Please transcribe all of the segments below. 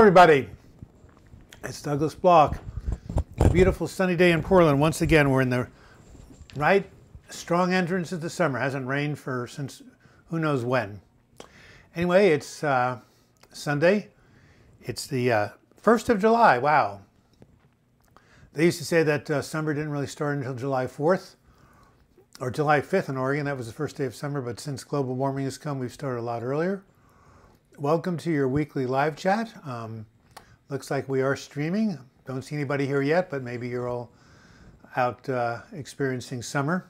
everybody. It's Douglas Block. A beautiful sunny day in Portland. Once again, we're in the right strong entrance of the summer. Hasn't rained since who knows when. Anyway, it's Sunday. It's the 1st of July. Wow. They used to say that summer didn't really start until July 4th or July 5th in Oregon. That was the first day of summer, but since global warming has come, we've started a lot earlier. Welcome to your weekly live chat. Looks like we are streaming. Don't see anybody here yet, but maybe you're all out experiencing summer.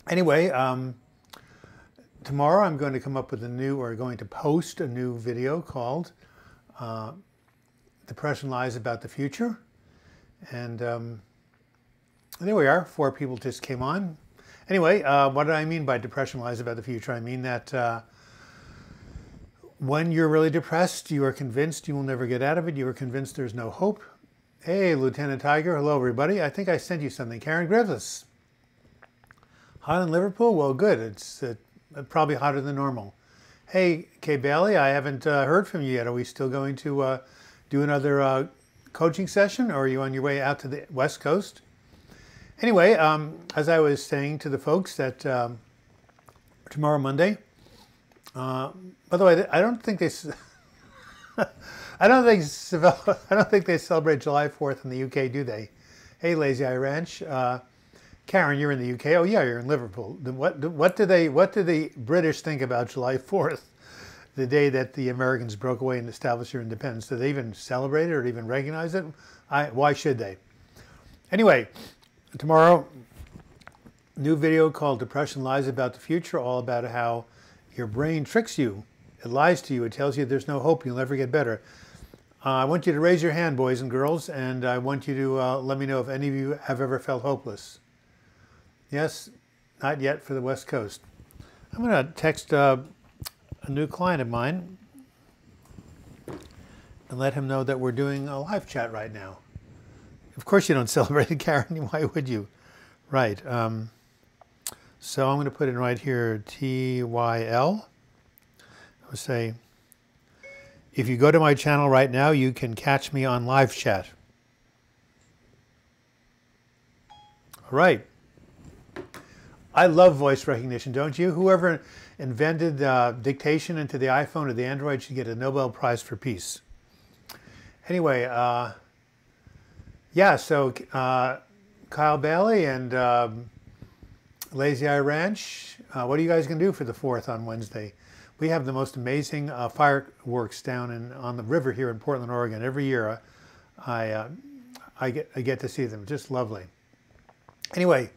Anyway, tomorrow I'm going to come up with going to post a new video called Depression Lies About the Future. And there we are. 4 people just came on. Anyway, what do I mean by depression lies about the future? I mean that when you're really depressed, you are convinced you will never get out of it. You are convinced there's no hope. Hey, Lieutenant Tiger. Hello, everybody. I think I sent you something. Karen Griffiths. Hot in Liverpool? Well, good. It's probably hotter than normal. Hey, Kay Bailey, I haven't heard from you yet. Are we still going to do another coaching session, or are you on your way out to the West Coast? Anyway, as I was saying to the folks that tomorrow, Monday, by the way, I don't think they celebrate July 4th in the UK, do they? Hey, Lazy Eye Ranch, Karen, you're in the UK. Oh yeah, you're in Liverpool. What do the British think about July 4th, the day that the Americans broke away and established their independence? Do they even celebrate it or even recognize it? Why should they? Anyway, tomorrow, new video called Depression Lies About the Future, all about how your brain tricks you. It lies to you. It tells you there's no hope. You'll never get better. I want you to raise your hand, boys and girls, and I want you to let me know if any of you have ever felt hopeless. Yes? Not yet for the West Coast. I'm going to text a new client of mine and let him know that we're doing a live chat right now. Of course you don't celebrate it, Karen. Why would you? Right. So I'm going to put in right here TYL. I would say, if you go to my channel right now, you can catch me on live chat. All right. I love voice recognition, don't you? Whoever invented dictation into the iPhone or the Android should get a Nobel Prize for Peace. Anyway, yeah, so Kyle Bailey and Lazy Eye Ranch, what are you guys going to do for the 4th on Wednesday? We have the most amazing fireworks down on the river here in Portland, Oregon. Every year I get to see them. Just lovely. Anyway,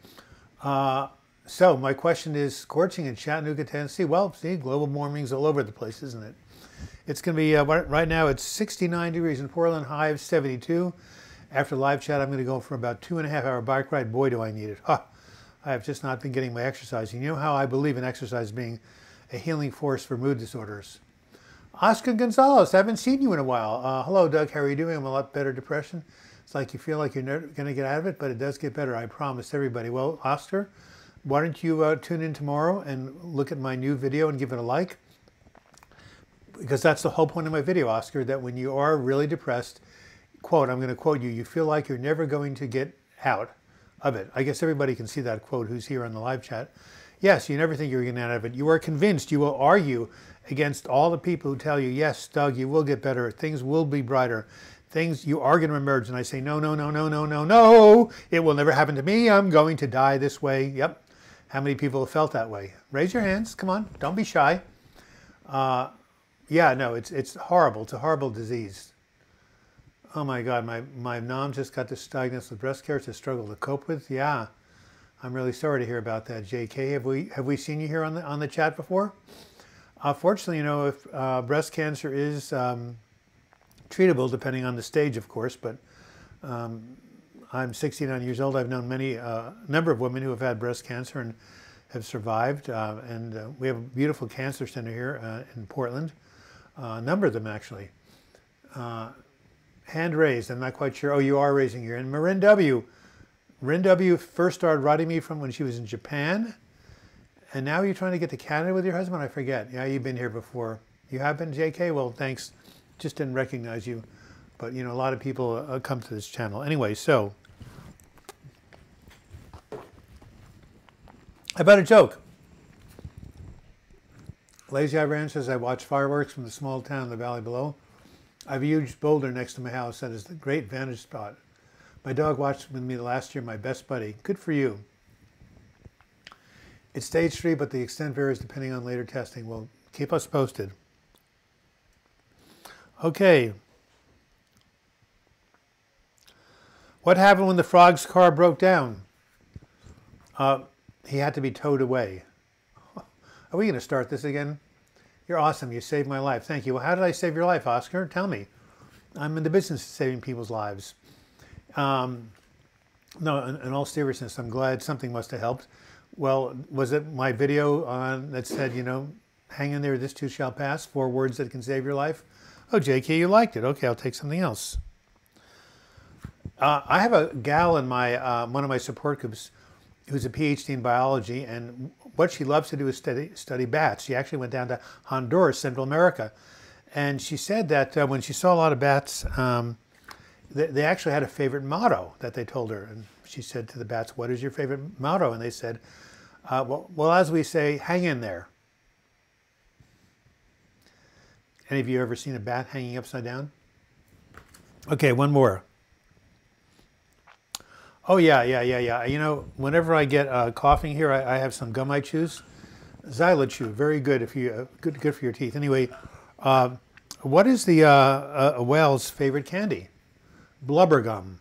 so my question is, scorching in Chattanooga, Tennessee. Well, see, global warming's all over the place, isn't it? It's going to be, right now it's 69 degrees in Portland, high of 72. After live chat, I'm going to go for about 2.5-hour bike ride. Boy, do I need it. I have just not been getting my exercise. You know how I believe in exercise being a healing force for mood disorders. Oscar Gonzalez, I haven't seen you in a while. Hello, Doug. How are you doing? I'm a lot better. Depression. It's like you feel like you're never going to get out of it, but it does get better. I promise everybody. Well, Oscar, why don't you tune in tomorrow and look at my new video and give it a like? Because that's the whole point of my video, Oscar, that when you are really depressed, quote, I'm going to quote you, you feel like you're never going to get out of it. I guess everybody can see that quote who's here on the live chat. Yes, you never think you're getting out of it. You are convinced. You will argue against all the people who tell you, yes, Doug, you will get better. Things will be brighter. You are going to emerge. And I say, no, no, no, no, no, no, no. It will never happen to me. I'm going to die this way. Yep. How many people have felt that way? Raise your hands. Come on. Don't be shy. Yeah, no, it's horrible. It's a horrible disease. Oh my God, my mom just got this diagnosed with breast cancer. It's a struggle to cope with. Yeah. I'm really sorry to hear about that, JK. Have we seen you here on the chat before? Fortunately, you know, if breast cancer is treatable, depending on the stage, of course. But I'm 69 years old. I've known number of women who have had breast cancer and have survived. And we have a beautiful cancer center here in Portland. A number of them, actually. Hand raised. I'm not quite sure. Oh, you are raising your hand. Marin W. Rin W. first started writing me from when she was in Japan, and now you're trying to get to Canada with your husband? I forget. Yeah, you've been here before. You have been, JK? Well, thanks just didn't recognize you. But, you know, a lot of people come to this channel. Anyway, so, about a joke. Lazy Eye Ranch says, I watch fireworks from the small town in the valley below. I have a huge boulder next to my house that is the great vantage spot. My dog watched with me last year, my best buddy. Good for you. It's stage 3, but the extent varies depending on later testing. Well, keep us posted. Okay. What happened when the frog's car broke down? He had to be towed away. Are we going to start this again? You're awesome. You saved my life. Thank you. Well, how did I save your life, Oscar? Tell me. I'm in the business of saving people's lives. No, in all seriousness, I'm glad something must have helped. Well, was it my video that said, you know, hang in there, this too shall pass, 4 words that can save your life? Oh, JK, you liked it. Okay, I'll take something else. I have a gal in my one of my support groups who's a PhD in biology, and what she loves to do is study bats. She actually went down to Honduras, Central America, and she said that when she saw a lot of bats, they actually had a favorite motto that they told her. And she said to the bats, what is your favorite motto? And they said, well, as we say, hang in there. Any of you ever seen a bat hanging upside down? Okay, one more. Oh, yeah. You know, whenever I get coughing here, I have some gum I choose. Xylochew, very good if you good for your teeth. Anyway, what is the a whale's favorite candy? Blubber gum.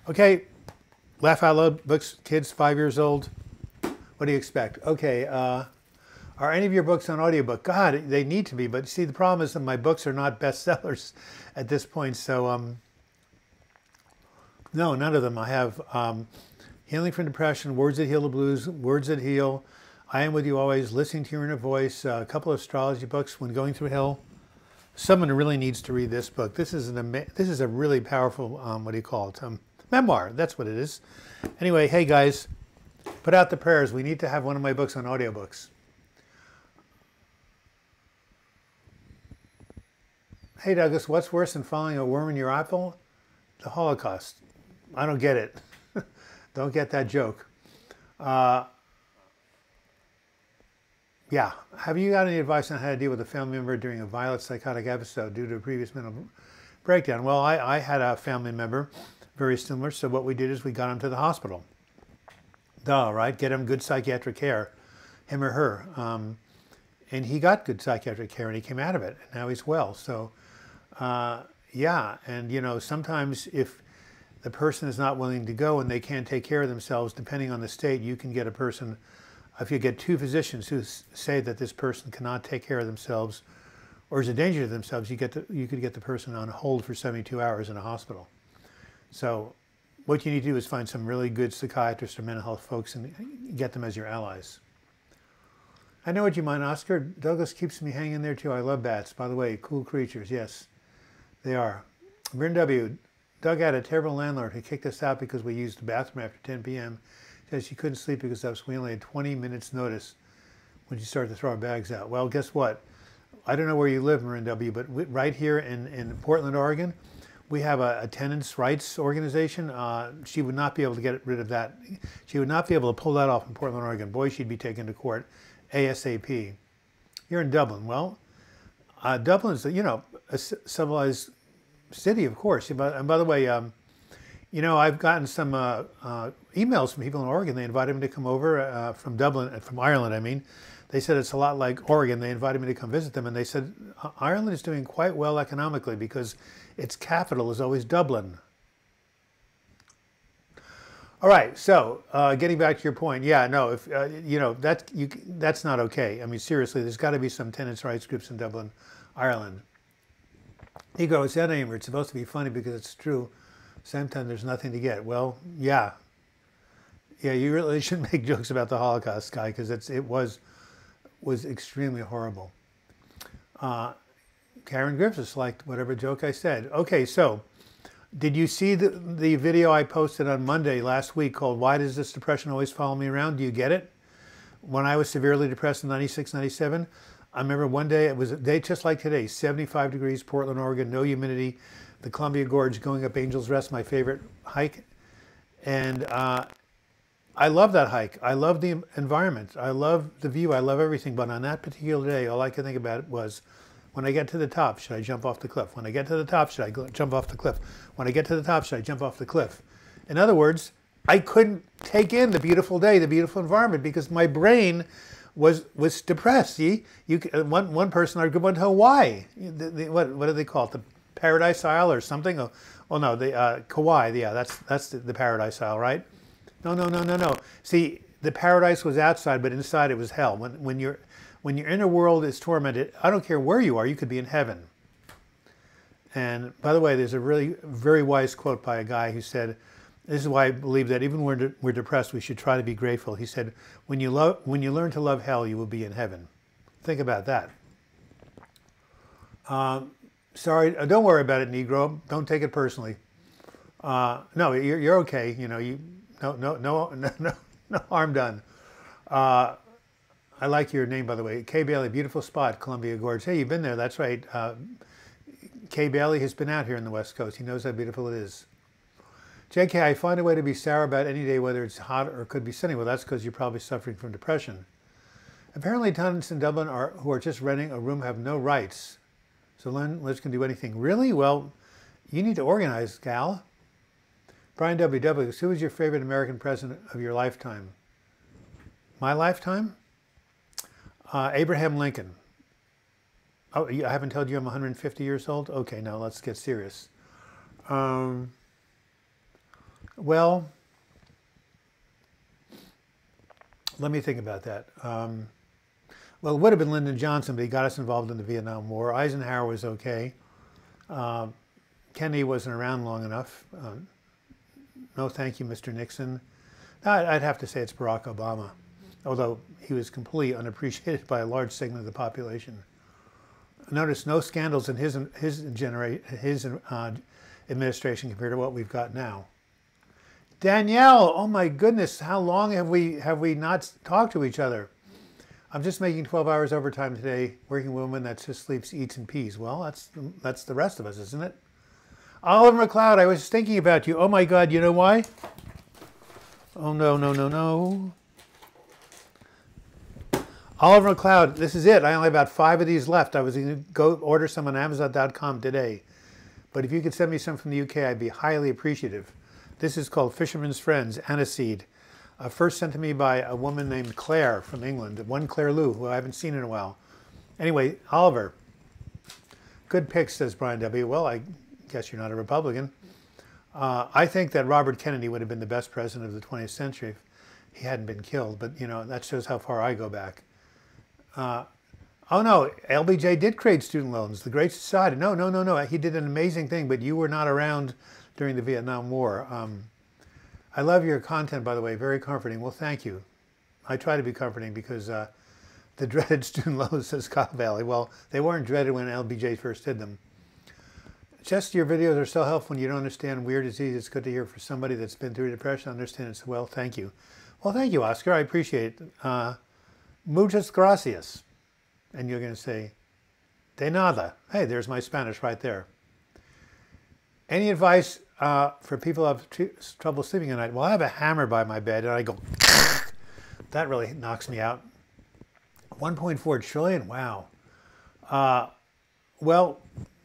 Okay, laugh out loud books, kids 5 years old. What do you expect? Okay, are any of your books on audiobook? God, they need to be, but see, the problem is that my books are not bestsellers at this point, so no, none of them. I have Healing from Depression, Words That Heal the Blues, Words That Heal, I Am With You Always, Listening to Your Inner Voice, a couple of astrology books, When Going Through Hell. Someone really needs to read this book. This is a really powerful, what do you call it? Memoir, that's what it is. Anyway, hey guys, put out the prayers. We need to have one of my books on audiobooks. Hey Douglas, what's worse than following a worm in your apple? The Holocaust. I don't get it. Don't get that joke. Yeah. Have you got any advice on how to deal with a family member during a violent psychotic episode due to a previous mental breakdown? Well, I had a family member very similar, so what we did is we got him to the hospital. Duh, right? Get him good psychiatric care, him or her. And he got good psychiatric care and he came out of it. And now he's well. So, yeah. And, you know, sometimes if the person is not willing to go and they can't take care of themselves, depending on the state, you can get a person, if you get 2 physicians who say that this person cannot take care of themselves or is a danger to themselves, you could get the person on hold for 72 hours in a hospital. So what you need to do is find some really good psychiatrists or mental health folks and get them as your allies. I know what you mean, Oscar. Douglas keeps me hanging there too. I love bats. By the way, cool creatures. Yes, they are. Bryn W. Doug had a terrible landlord who kicked us out because we used the bathroom after 10 p.m. Said she couldn't sleep because of us. We only had 20 minutes notice when she started to throw our bags out. Well, guess what? I don't know where you live, Marin W., but right here in Portland, Oregon, we have a tenants' rights organization. She would not be able to get rid of that. She would not be able to pull that off in Portland, Oregon. Boy, she'd be taken to court ASAP. You're in Dublin. Well, Dublin is, you know, a civilized city, of course. And by the way, you know, I've gotten some emails from people in Oregon. They invited me to come over from Dublin, from Ireland, I mean. They said it's a lot like Oregon. They invited me to come visit them, and they said Ireland is doing quite well economically because its capital is always Dublin. All right, so getting back to your point, yeah, no, if you know that's not okay. I mean, seriously, there's got to be some tenants' rights groups in Dublin, Ireland. Ego, it's that anymore. It's supposed to be funny because it's true. Same time, there's nothing to get. Well, yeah, you really shouldn't make jokes about the Holocaust, guy, because it was extremely horrible. Karen Griffiths liked whatever joke I said. Okay, so did you see the video I posted on Monday last week called "Why Does This Depression Always Follow Me Around?" Do you get it? When I was severely depressed in 96, 97, I remember one day, it was a day just like today, 75 degrees, Portland, Oregon, no humidity, the Columbia Gorge, going up Angel's Rest, my favorite hike. And I love that hike. I love the environment. I love the view. I love everything. But on that particular day, all I could think about was, when I get to the top, should I jump off the cliff? When I get to the top, should I jump off the cliff? When I get to the top, should I jump off the cliff? In other words, I couldn't take in the beautiful day, the beautiful environment, because my brain was depressed. See, one person argued, went to Hawaii. What do they call it? The Paradise Isle or something? Oh no, the Kauai. Yeah, that's the Paradise Isle, right? No. See, the paradise was outside, but inside it was hell. When your inner world is tormented, I don't care where you are, you could be in heaven. And by the way, there's a really very wise quote by a guy who said, this is why I believe that even when we're depressed, we should try to be grateful. He said, when you learn to love hell, you will be in heaven. Think about that. Sorry, don't worry about it, Negro. Don't take it personally. No, you're okay. You know, no harm done. I like your name, by the way. Kay Bailey, beautiful spot, Columbia Gorge. Hey, you've been there. That's right. Kay Bailey has been out here on the West Coast. He knows how beautiful it is. JK, I find a way to be sour about any day, whether it's hot or could be sunny. Well, that's because you're probably suffering from depression. Apparently, tenants in Dublin who are just renting a room have no rights. So landlords can do anything. Really? Well, you need to organize, gal. Brian W.W., who is your favorite American president of your lifetime? My lifetime? Abraham Lincoln. Oh, I haven't told you I'm 150 years old? Okay, now let's get serious. Well, let me think about that. Well, it would have been Lyndon Johnson, but he got us involved in the Vietnam War. Eisenhower was okay. Kennedy wasn't around long enough. No, thank you, Mr. Nixon. I'd have to say it's Barack Obama, although he was completely unappreciated by a large segment of the population. Notice no scandals in his administration compared to what we've got now. Danielle, oh my goodness, how long have we not talked to each other? I'm just making 12 hours overtime today, working with a woman that just sleeps, eats, and pees. Well, that's the rest of us, isn't it? Oliver McLeod, I was thinking about you. Oh my God, you know why? Oh no. Oliver McLeod, this is it. I only have about 5 of these left. I was going to go order some on Amazon.com today. But if you could send me some from the UK, I'd be highly appreciative. This is called Fisherman's Friends, aniseed. First sent to me by a woman named Claire from England, one Claire Lou, who I haven't seen in a while. Anyway, Oliver, good pick, says Brian W. Well, I guess you're not a Republican. I think that Robert Kennedy would have been the best president of the 20th century if he hadn't been killed. But, you know, that shows how far I go back. Oh, no, LBJ did create student loans, the Great Society. No. He did an amazing thing, but you were not around during the Vietnam War. I love your content, by the way, very comforting. Well, thank you. I try to be comforting because the dreaded student loans, says Kyle Valley. Well, they weren't dreaded when LBJ first did them. Just your videos are so helpful when you don't understand weird disease. It's good to hear for somebody that's been through depression, understand it so well. Thank you. Well, thank you, Oscar. I appreciate it. Muchas gracias. And you're going to say, de nada. Hey, there's my Spanish right there. Any advice for people who have trouble sleeping at night? Well, I have a hammer by my bed, and I go, that really knocks me out. 1.4 trillion? Wow. Well,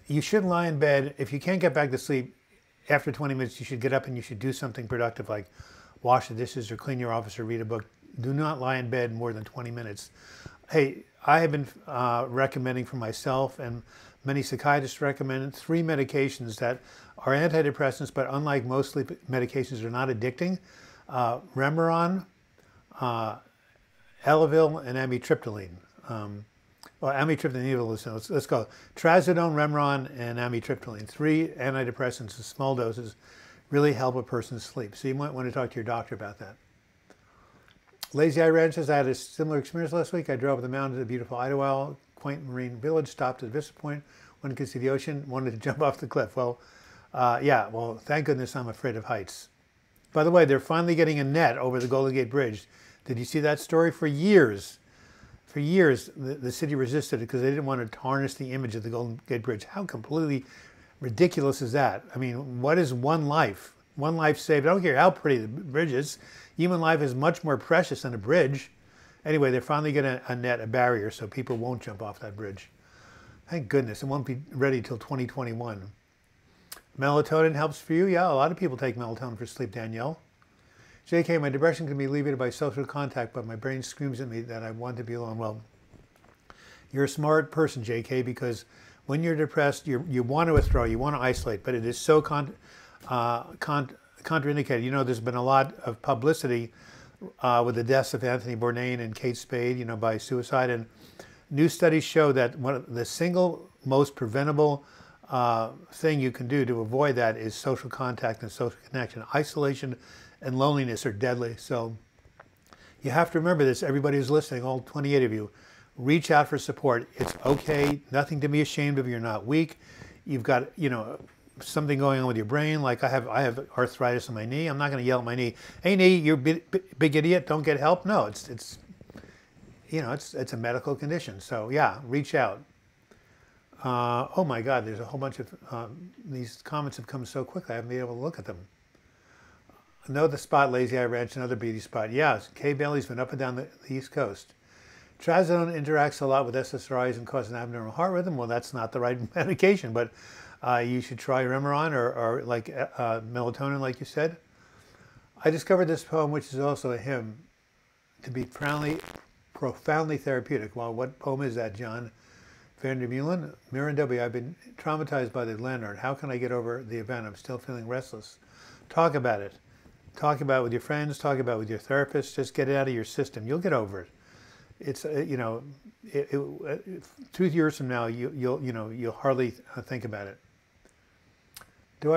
you shouldn't lie in bed. If you can't get back to sleep, after 20 minutes, you should get up and you should do something productive like wash the dishes or clean your office or read a book. Do not lie in bed more than 20 minutes. Hey, I have been recommending for myself, and many psychiatrists recommend 3 medications that are antidepressants, but unlike most sleep medications, are not addicting. Remeron, Elavil, and amitriptyline. Well, amitriptyline, let's go. Trazodone, Remeron, and amitriptyline. 3 antidepressants in small doses really help a person sleep. So you might want to talk to your doctor about that. Lazy Eye Ranch says, I had a similar experience last week. I drove up the mountain to the beautiful Idlewild, quaint marine village, stopped at Vista Point, wanted to see the ocean, wanted to jump off the cliff. Well, yeah, well, thank goodness I'm afraid of heights. By the way, they're finally getting a net over the Golden Gate Bridge. Did you see that story? For years, For years, the city resisted it because they didn't want to tarnish the image of the Golden Gate Bridge. How completely ridiculous is that? I mean, what is one life? One life saved. I don't care how pretty the bridge is. Human life is much more precious than a bridge. Anyway, they're finally going to net a barrier so people won't jump off that bridge. Thank goodness. It won't be ready till 2021. Melatonin helps for you? Yeah, a lot of people take melatonin for sleep, Danielle. JK, my depression can be alleviated by social contact, but my brain screams at me that I want to be alone. Well, you're a smart person, JK, because when you're depressed, you want to withdraw, you want to isolate, but it is so contraindicated. You know, there's been a lot of publicity with the deaths of Anthony Bourdain and Kate Spade, you know, by suicide. And new studies show that one of the single most preventable thing you can do to avoid that is social contact and social connection. Isolation and loneliness are deadly. So you have to remember this, everybody who's listening, all 28 of you, reach out for support. It's okay, nothing to be ashamed of. You're not weak. You've got, you know, something going on with your brain. Like I have arthritis in my knee. I'm not going to yell at my knee, hey knee, you're a big idiot, don't get help. No, it's you know, it's a medical condition. So yeah, reach out. Oh my God, there's a whole bunch of, these comments have come so quickly, I haven't been able to look at them. Know the spot, Lazy Eye Ranch, another beauty spot. Yes, Kay Bailey's been up and down the East Coast. Trazodone interacts a lot with SSRIs and causes an abnormal heart rhythm. Well, that's not the right medication, but you should try Remeron or like melatonin, like you said. I discovered this poem, which is also a hymn, to be profoundly therapeutic. Well, what poem is that, John Vandermeulen? Mirren W., I've been traumatized by the landlord. How can I get over the event? I'm still feeling restless. Talk about it. Talk about it with your friends. Talk about it with your therapist. Just get it out of your system. You'll get over it. It's you know, 2 years from now, you'll hardly think about it. Do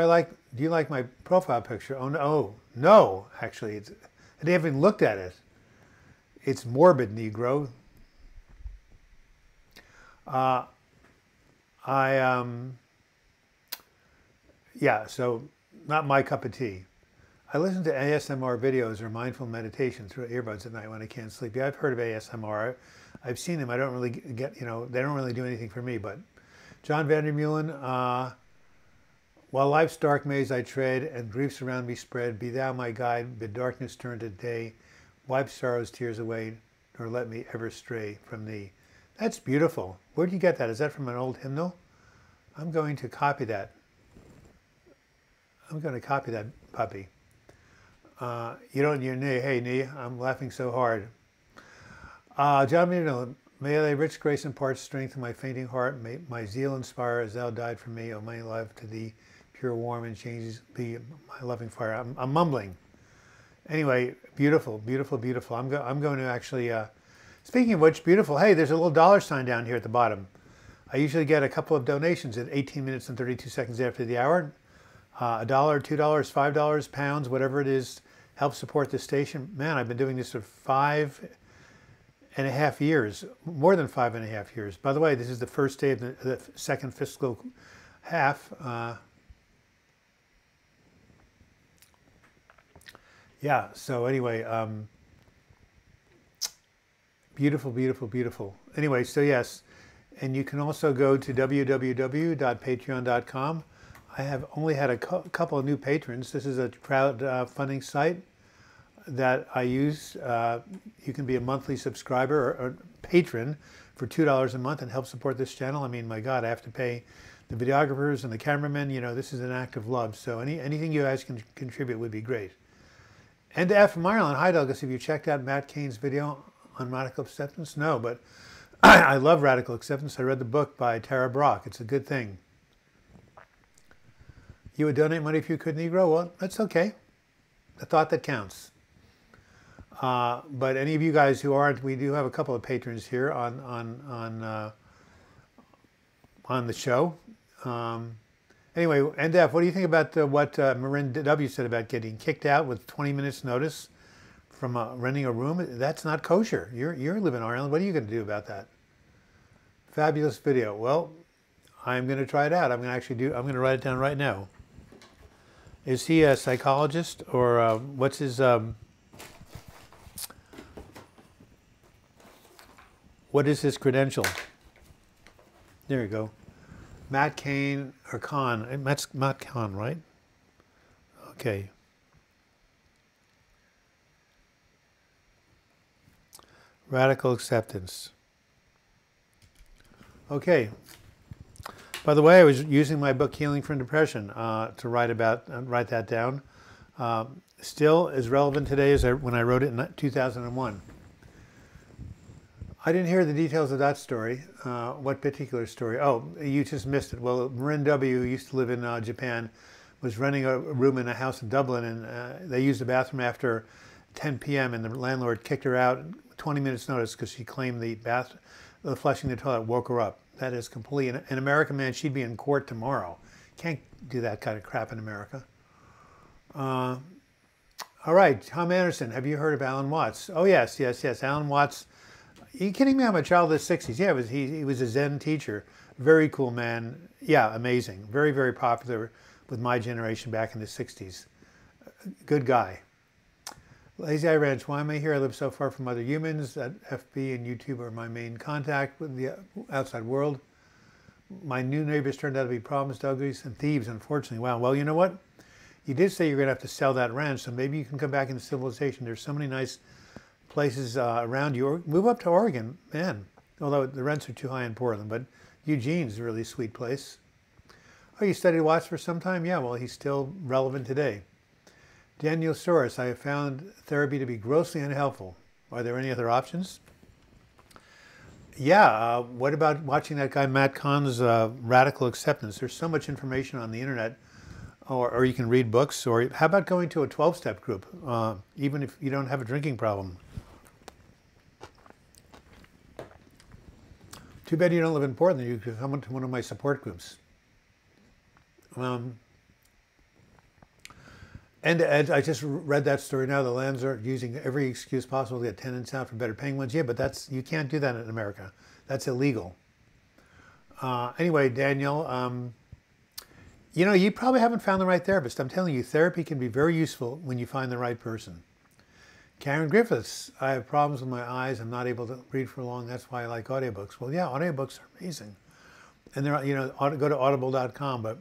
you like my profile picture? Oh no, actually, I didn't even looked at it. It's morbid, Negro. Yeah, so not my cup of tea. I listen to ASMR videos or mindful meditation through earbuds at night when I can't sleep. Yeah, I've heard of ASMR. I've seen them. I don't really get, you know, they don't really do anything for me. But John Vandermeulen, while life's dark maze I tread and griefs around me spread, be thou my guide, bid darkness turn to day, wipe sorrow's tears away, nor let me ever stray from thee. That's beautiful. Where'd you get that? Is that from an old hymnal? I'm going to copy that. I'm going to copy that puppy. You don't, your knee, hey knee, I'm laughing so hard. John Vandermeulen, may thy rich grace impart strength to my fainting heart, may my zeal inspire as thou died for me, O my life to thee, pure, warm, and changes be my loving fire. I'm mumbling. Anyway, beautiful, beautiful, beautiful. I'm going to actually, speaking of which, beautiful, hey, there's a little dollar sign down here at the bottom. I usually get a couple of donations at 18 minutes and 32 seconds after the hour. $1, $2, $5, pounds, whatever it is, help support this station. Man, I've been doing this for 5.5 years, more than 5.5 years. By the way, this is the first day of the second fiscal half. Yeah, so anyway, beautiful, beautiful, beautiful. Anyway, so yes, and you can also go to www.patreon.com. I have only had a couple of new patrons. This is a crowdfunding site that I use. You can be a monthly subscriber or patron for $2 a month and help support this channel. I mean, my God, I have to pay the videographers and the cameramen. You know, this is an act of love. So anything you guys can contribute would be great. And F from Ireland. Hi, Douglas. Have you checked out Matt Cain's video on radical acceptance? No, but I love radical acceptance. I read the book by Tara Brach. It's a good thing. You would donate money if you could, Negro? Well, that's okay. The thought that counts. But any of you guys who aren't, we do have a couple of patrons here on the show. Anyway, NDF, what do you think about what Marin W said about getting kicked out with 20 minutes notice from renting a room? That's not kosher. You live in Ireland. What are you going to do about that? Fabulous video. Well, I'm going to try it out. I'm going to write it down right now. Is he a psychologist or what's his What is his credential? There you go. Matt Cain or Kahn. Matt Kahn, right? Okay. Radical acceptance. Okay. By the way, I was using my book Healing from Depression to write that down. Still as relevant today as when I wrote it in 2001. I didn't hear the details of that story. What particular story? Oh, you just missed it. Well, Marin W., who used to live in Japan, was renting a room in a house in Dublin, and they used the bathroom after 10 p.m., and the landlord kicked her out 20 minutes notice because she claimed the flushing the toilet woke her up. That is complete. An American man, she'd be in court tomorrow. Can't do that kind of crap in America. All right, Tom Anderson, have you heard of Alan Watts? Oh, yes. Alan Watts. Are you kidding me? I'm a child of the 60s. Yeah, he was a Zen teacher. Very cool man. Yeah, amazing. Very, very popular with my generation back in the 60s. Good guy. Lazy Eye Ranch, why am I here? I live so far from other humans. That FB and YouTube are my main contact with the outside world. My new neighbors turned out to be problems, uglies, and thieves, unfortunately. Wow. Well, you know what? You did say you're going to have to sell that ranch, so maybe you can come back into civilization. There's so many nice places around you. Or move up to Oregon, man. Although the rents are too high in Portland, but Eugene's a really sweet place. Oh, you studied Watts for some time? Yeah, well, he's still relevant today. Daniel Soros, I have found therapy to be grossly unhelpful. Are there any other options? Yeah, what about watching that guy Matt Kahn's Radical Acceptance? There's so much information on the internet, or you can read books, or how about going to a 12-step group, even if you don't have a drinking problem? Too bad you don't live in Portland. You could come to one of my support groups. And I just read that story now. The lands are using every excuse possible to get tenants out for better paying ones. Yeah, but you can't do that in America. That's illegal. Anyway, Daniel, you probably haven't found the right therapist. I'm telling you, therapy can be very useful when you find the right person. Karen Griffiths, I have problems with my eyes. I'm not able to read for long. That's why I like audiobooks. Well, yeah, audiobooks are amazing. And they're, go to audible.com, but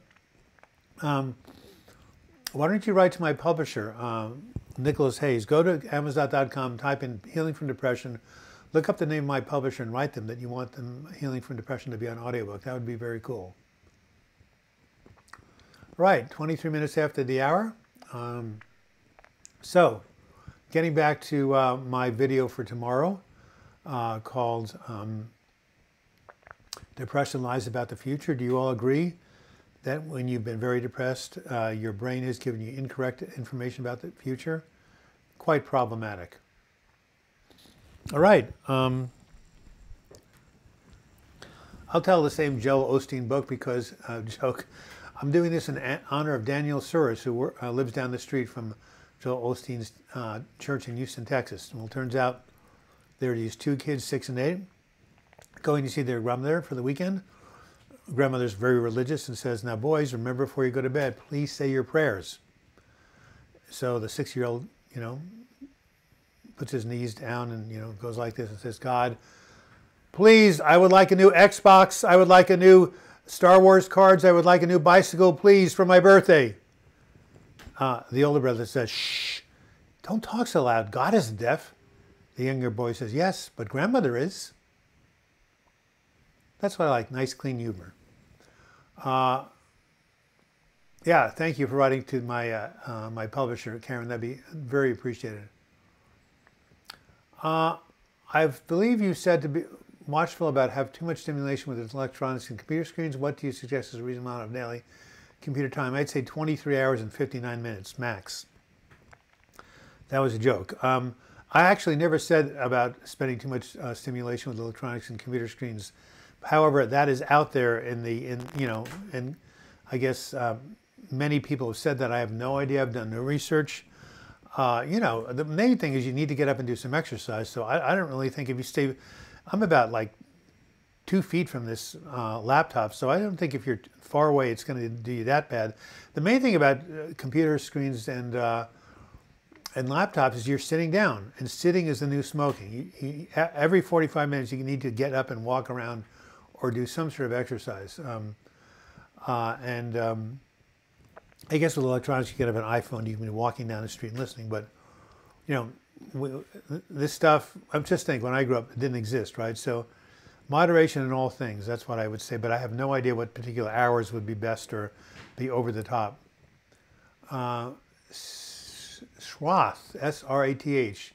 why don't you write to my publisher, Nicholas Hayes? Go to Amazon.com, type in Healing from Depression, look up the name of my publisher and write them that you want them Healing from Depression to be on audiobook. That would be very cool. Right, 23 minutes after the hour. So, getting back to my video for tomorrow called Depression Lies About the Future. Do you all agree that when you've been very depressed, your brain has given you incorrect information about the future? Quite problematic. All right. I'll tell the same Joel Osteen book because, joke, I'm doing this in honor of Daniel Soros, who lives down the street from Joel Osteen's church in Houston, Texas. Well, it turns out there are these two kids, 6 and 8, going to see their grandmother for the weekend. Grandmother's very religious and says, now boys, remember before you go to bed, please say your prayers. So the 6-year-old, puts his knees down and, goes like this and says, God, please, I would like a new Xbox. I would like a new Star Wars cards. I would like a new bicycle, please, for my birthday. The older brother says, shh, don't talk so loud. God isn't deaf. The younger boy says, yes, but grandmother is. That's what I like, nice, clean humor. Yeah, thank you for writing to my my publisher, Karen. That'd be very appreciated. I believe you said to be watchful about have too much stimulation with electronics and computer screens. What do you suggest is a reasonable amount of daily computer time? I'd say 23 hours and 59 minutes max. That was a joke. I actually never said about spending too much stimulation with electronics and computer screens. However, that is out there and I guess many people have said that. I have no idea. I've done no research. The main thing is you need to get up and do some exercise. So I don't really think if you stay, I'm about like 2 feet from this laptop. So I don't think if you're far away, it's going to do you that bad. The main thing about computer screens and And laptops is you're sitting down, and sitting is the new smoking. Every 45 minutes, you need to get up and walk around or do some sort of exercise. I guess with electronics, you can have an iPhone, you can be walking down the street and listening. But, you know, this stuff, I'm just thinking, when I grew up, it didn't exist, right? So moderation in all things, that's what I would say. But I have no idea what particular hours would be best or be over the top. Srath, S-R-A-T-H.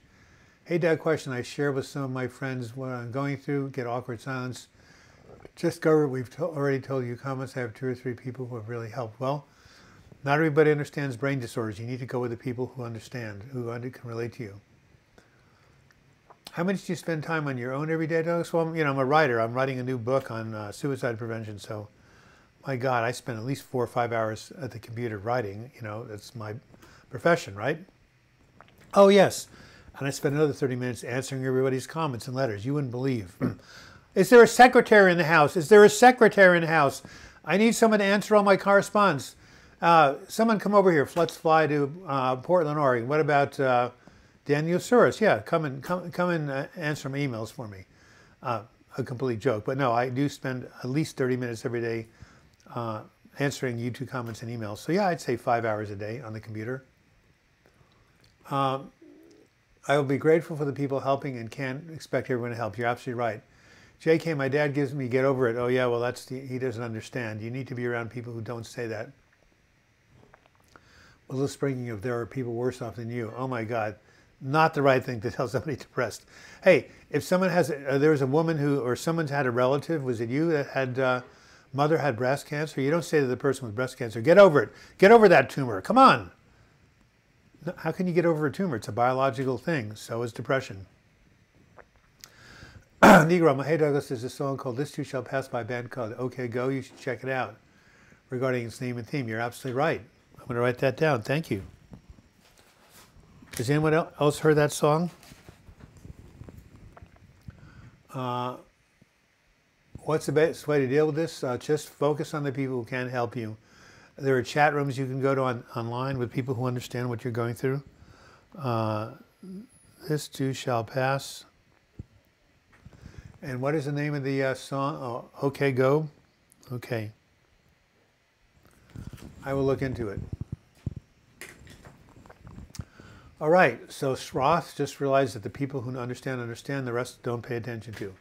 Hey, Doug, question I share with some of my friends what I'm going through, get awkward silence. Just go over, we've already told you comments. I have 2 or 3 people who have really helped. Well, not everybody understands brain disorders. You need to go with the people who understand, who can relate to you. How much do you spend time on your own every day, Doug? So I'm a writer. I'm writing a new book on suicide prevention. So, my God, I spend at least 4 or 5 hours at the computer writing. You know, that's my profession, right? Oh, yes. And I spend another 30 minutes answering everybody's comments and letters. You wouldn't believe. Is there a secretary in the house? Is there a secretary in the house? I need someone to answer all my correspondence. Someone come over here. Let's fly to Portland, Oregon. What about Daniel Suris? Yeah, come and answer my emails for me. A complete joke. But no, I do spend at least 30 minutes every day answering YouTube comments and emails. So yeah, I'd say 5 hours a day on the computer. I will be grateful for the people helping and can't expect everyone to help. You're absolutely right. JK, my dad gives me get over it. Oh yeah, well he doesn't understand. You need to be around people who don't say that. Well, this bringing of there are people worse off than you. Oh my God, not the right thing to tell somebody depressed. Hey, if someone has, there was a woman who, or someone's had a relative, was it you that had, mother had breast cancer? You don't say to the person with breast cancer, get over it. Get over that tumor. Come on. How can you get over a tumor? It's a biological thing. So is depression. Negro, hey Douglas, there's a song called This Too Shall Pass by a band called OK Go. You should check it out. Regarding its name and theme, you're absolutely right. I'm going to write that down. Thank you. Has anyone else heard that song? What's the best way to deal with this? Just focus on the people who can help you. There are chat rooms you can go to online with people who understand what you're going through. This too shall pass. And what is the name of the song? Oh, OK Go. Okay. I will look into it. All right, so Sroth just realized that the people who understand, the rest don't pay attention to.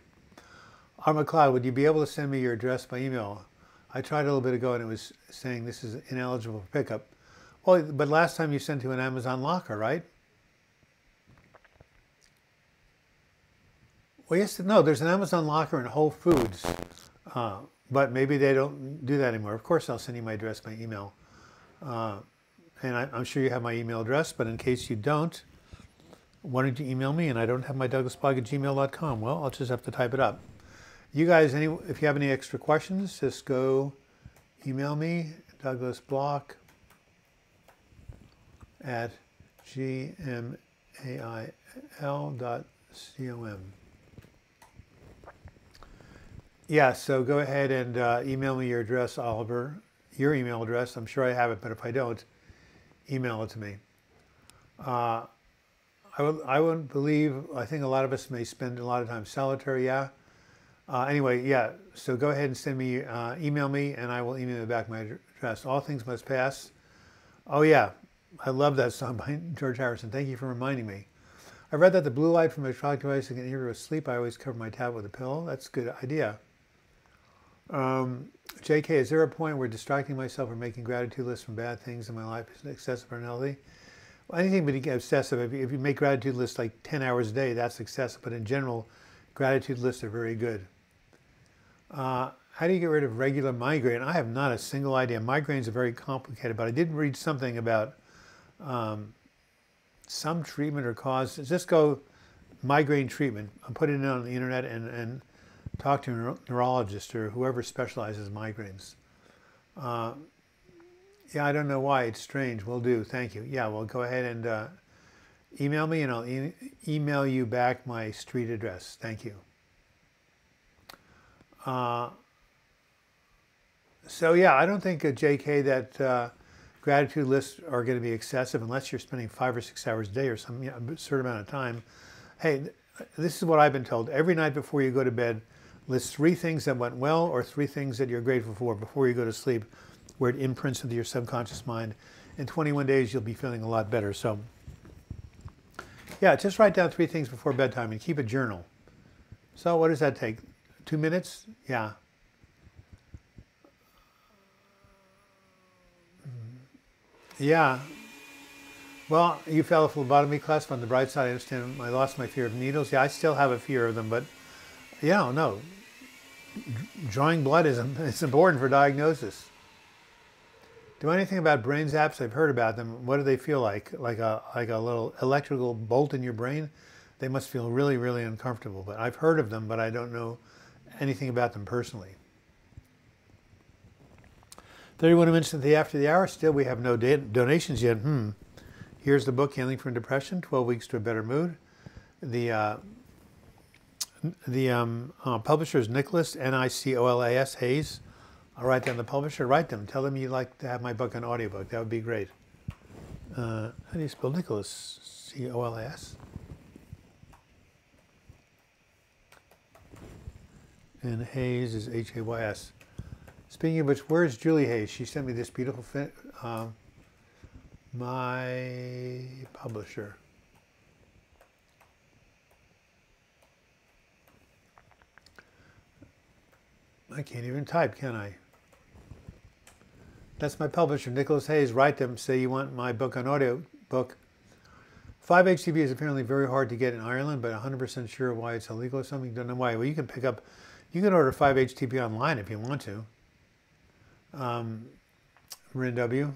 Arma Cloud, would you be able to send me your address by email? I tried a little bit ago and it was saying this is ineligible for pickup. Well, but last time you sent to an Amazon locker, right? Well, yes, no, there's an Amazon locker in Whole Foods, but maybe they don't do that anymore. Of course, I'll send you my address by email. And I'm sure you have my email address, but in case you don't, why don't you email me? And I don't have my douglasblog@gmail.com. Well, I'll just have to type it up. You guys, if you have any extra questions, just go email me, douglasblock@gmail.com. Yeah, so go ahead and email me your address, Oliver, your email address. I'm sure I have it, but if I don't, email it to me. I wouldn't believe, I think a lot of us may spend a lot of time solitary, yeah. Anyway, yeah, so go ahead and send me, email me, and I will email you back my address. All things must pass. Oh yeah, I love that song by George Harrison. Thank you for reminding me. I read that the blue light from electronic device can interfere with sleep. I always cover my tablet with a pillow. That's a good idea. JK, is there a point where distracting myself or making gratitude lists from bad things in my life is excessive or unhealthy? Well, anything but obsessive. If you make gratitude lists like 10 hours a day, that's excessive. But in general, gratitude lists are very good. How do you get rid of regular migraine? I have not a single idea. Migraines are very complicated, but I did read something about some treatment or cause. Just go migraine treatment. I'll put it in on the internet and talk to a neurologist or whoever specializes in migraines. Yeah, I don't know why. It's strange. Will do. Thank you. Yeah, well, go ahead and email me, and I'll email you back my street address. Thank you. So, yeah, I don't think, JK, that Gratitude lists are going to be excessive unless you're spending 5 or 6 hours a day or some a certain amount of time. Hey, this is what I've been told. Every night before you go to bed, list 3 things that went well or 3 things that you're grateful for before you go to sleep, where it imprints into your subconscious mind. In 21 days, you'll be feeling a lot better. So, yeah, just write down 3 things before bedtime and keep a journal. So what does that take? 2 minutes? Yeah. Yeah. Well, you fell a phlebotomy class. On the bright side, I understand I lost my fear of needles. Yeah, I still have a fear of them, but yeah, no. Drawing blood is important for diagnosis. Do anything about brain zaps? I've heard about them. What do they feel like? Like a little electrical bolt in your brain? They must feel really, really uncomfortable. But I've heard of them, but I don't know anything about them personally. 31 minutes after the hour. Still, we have no donations yet. Here's the book, Healing from Depression, 12 Weeks to a Better Mood. The publisher is Nicholas, Nicolas, Hayes. I'll write down the publisher. Write them. Tell them you'd like to have my book on audiobook. That would be great. How do you spell Nicholas? Colas. And Hayes is Hays. Speaking of which, where's Julie Hayes? She sent me this beautiful my publisher. I can't even type, can I? That's my publisher, Nicholas Hayes. Write them, say you want my book on audiobook. 5-HTP is apparently very hard to get in Ireland, but 100% sure why it's illegal or something. Don't know why. Well, you can order 5-HTP online if you want to. Rin W.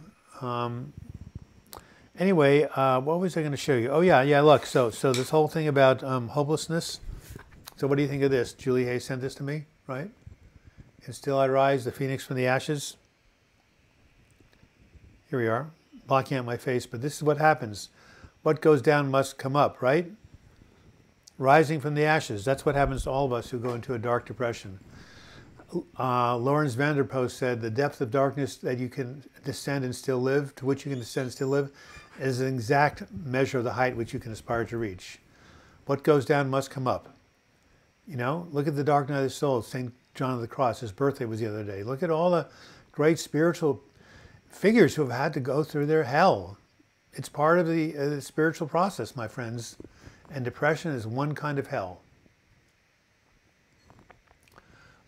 Anyway, what was I going to show you? Oh, yeah, look. So this whole thing about hopelessness. So what do you think of this? Julie Hayes sent this to me, right? And still I rise, the phoenix from the ashes. Here we are, blocking out my face. But this is what happens. What goes down must come up, right? Rising from the ashes. That's what happens to all of us who go into a dark depression. Lawrence Vanderpost said, the depth of darkness that you can descend and still live, to which you can descend and still live, is an exact measure of the height which you can aspire to reach. What goes down must come up. You know, look at the dark night of the soul, St. John of the Cross. His birthday was the other day. Look at all the great spiritual figures who have had to go through their hell. It's part of the spiritual process, my friends. And depression is one kind of hell.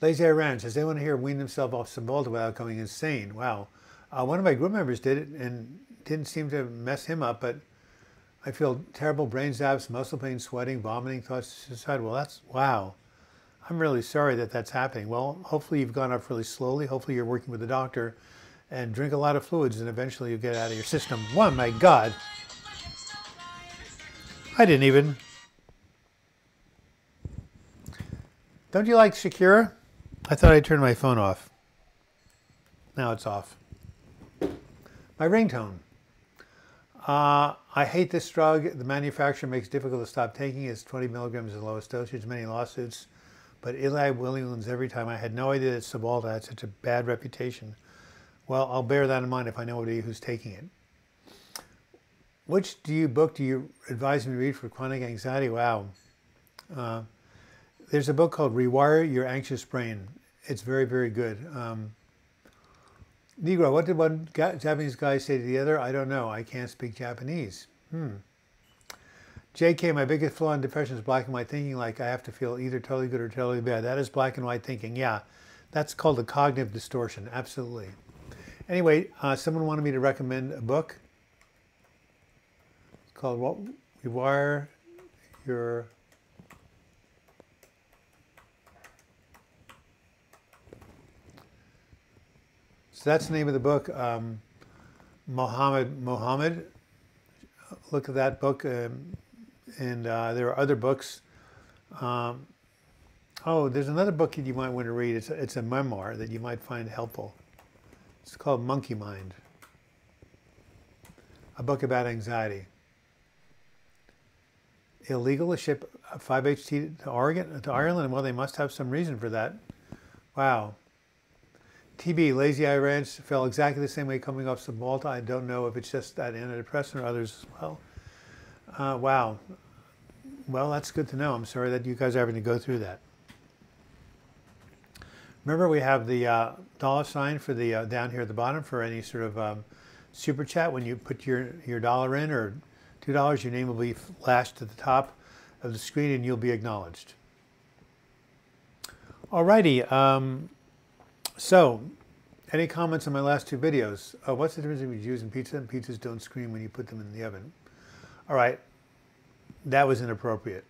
Lazy Iran says, anyone here wean themselves off Cymbalta without going insane? Wow. One of my group members did it and didn't seem to mess him up, but I feel terrible brain zaps, muscle pain, sweating, vomiting, thoughts of suicide. Well, wow. I'm really sorry that that's happening. Well, hopefully you've gone up really slowly. Hopefully you're working with a doctor and drink a lot of fluids and eventually you'll get it out of your system. Oh my God. I didn't even. Don't you like Shakira? I thought I turned my phone off. Now it's off. My ringtone. I hate this drug. The manufacturer makes it difficult to stop taking it. It's 20 milligrams is the lowest dosage. Many lawsuits. But Eli Willy wins every time. I had no idea that Cymbalta had such a bad reputation. Well, I'll bear that in mind if I know anybody who's taking it. Which book do you advise me to read for chronic anxiety? Wow. There's a book called Rewire Your Anxious Brain. It's very, very good. Negro, what did one Japanese guy say to the other? I don't know. I can't speak Japanese. JK, my biggest flaw in depression is black and white thinking, like I have to feel either totally good or totally bad. That is black and white thinking. Yeah, that's called a cognitive distortion. Absolutely. Anyway, someone wanted me to recommend a book. It's called Rewire Your... So that's the name of the book, Mohammed. Look at that book, and there are other books. There's another book that you might want to read. It's a memoir that you might find helpful. It's called Monkey Mind, a book about anxiety. Illegal to ship 5-HT to Ireland? Well, they must have some reason for that. Wow. TB, Lazy Eye Ranch, felt exactly the same way coming off Cymbalta. I don't know if it's just that antidepressant or others as well. Wow. Well, that's good to know. I'm sorry that you guys are having to go through that. Remember, we have the $ for the down here at the bottom for any sort of super chat. When you put your dollar in or $2, your name will be flashed to the top of the screen and you'll be acknowledged. Alrighty. So, any comments on my last two videos? What's the difference between Jews and pizza? And pizzas don't scream when you put them in the oven. All right. That was inappropriate.